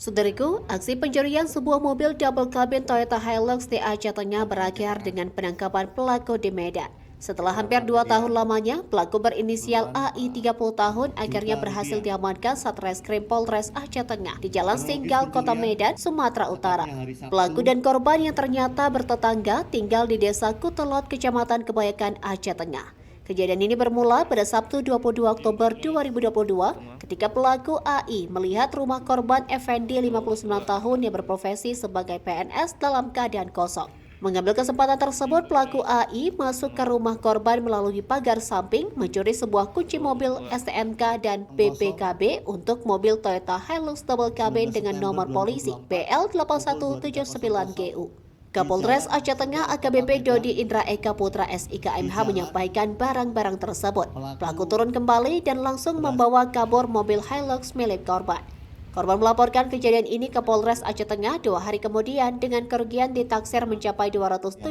Saudariku, aksi pencurian sebuah mobil double cabin Toyota Hilux di Aceh Tengah berakhir dengan penangkapan pelaku di Medan. Setelah hampir 2 tahun lamanya, pelaku berinisial AI 30 tahun akhirnya berhasil diamankan Satreskrim Polres Aceh Tengah di Jalan Singgal, Kota Medan, Sumatera Utara. Pelaku dan korban yang ternyata bertetangga tinggal di Desa Kutelot, Kecamatan Kebayakan, Aceh Tengah. Kejadian ini bermula pada Sabtu 22 Oktober 2022 ketika pelaku AI melihat rumah korban Effendi 59 tahun yang berprofesi sebagai PNS dalam keadaan kosong. Mengambil kesempatan tersebut, pelaku AI masuk ke rumah korban melalui pagar samping, mencuri sebuah kunci mobil STNK dan BPKB untuk mobil Toyota Hilux double cabin dengan nomor polisi BL8179GU. Kapolres Aceh Tengah AKBP Dodi Indra Eka Putra SIKMH menyampaikan barang-barang tersebut. Pelaku turun kembali dan langsung membawa kabur mobil Hilux milik korban. Korban melaporkan kejadian ini ke Polres Aceh Tengah 2 hari kemudian dengan kerugian ditaksir mencapai 270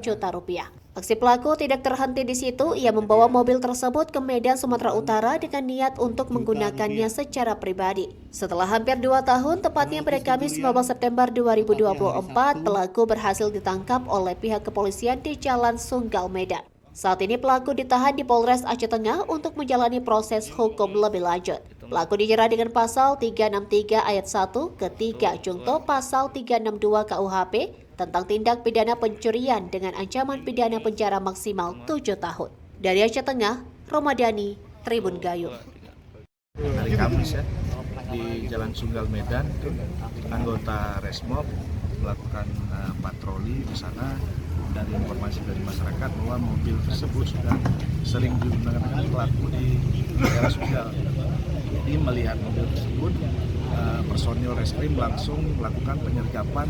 juta rupiah. Aksi pelaku tidak terhenti di situ, ia membawa mobil tersebut ke Medan, Sumatera Utara dengan niat untuk menggunakannya secara pribadi. Setelah hampir 2 tahun, tepatnya pada Kamis 15 September 2024, pelaku berhasil ditangkap oleh pihak kepolisian di Jalan Sunggal, Medan. Saat ini pelaku ditahan di Polres Aceh Tengah untuk menjalani proses hukum lebih lanjut. Pelaku dijerat dengan pasal 363 ayat 1 ke 3 junto pasal 362 KUHP tentang tindak pidana pencurian dengan ancaman pidana penjara maksimal 7 tahun. Dari Aceh Tengah, Romadani, Tribun Gayung. Hari Kamis ya, di Jalan Sunggal Medan, anggota Resmob melakukan patroli di sana. Dari informasi dari masyarakat bahwa mobil tersebut sudah sering digunakan pelaku di daerah Sunggal. Jadi melihat mobil tersebut, personil reskrim langsung melakukan penyergapan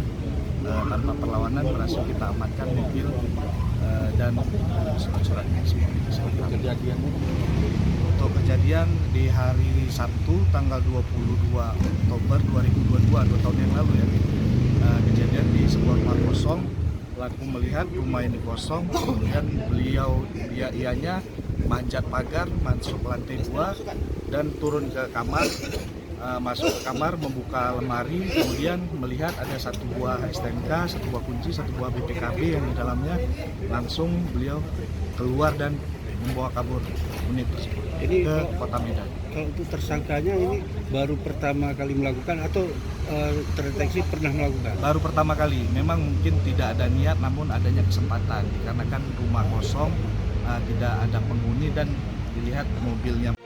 tanpa perlawanan, berhasil kita amankan mobil dan surat-suratnya semua kita kejadian. Untuk kejadian di hari Sabtu tanggal 22 Oktober 2022, 2 tahun yang lalu ya, kejadian di sebuah rumah kosong. Pelaku melihat rumah ini kosong, kemudian ianya manjat pagar, masuk ke lantai 2 dan turun ke kamar, masuk ke kamar, membuka lemari, kemudian melihat ada satu buah STNK, satu buah kunci, satu buah BPKB yang di dalamnya. Langsung beliau keluar dan membawa kabur unit tersebut ke Kota Medan. Kalau untuk tersangkanya ini baru pertama kali melakukan atau terdeteksi pernah melakukan? Baru pertama kali, memang mungkin tidak ada niat namun adanya kesempatan dikarenakan rumah kosong, tidak ada penghuni dan dilihat mobilnya.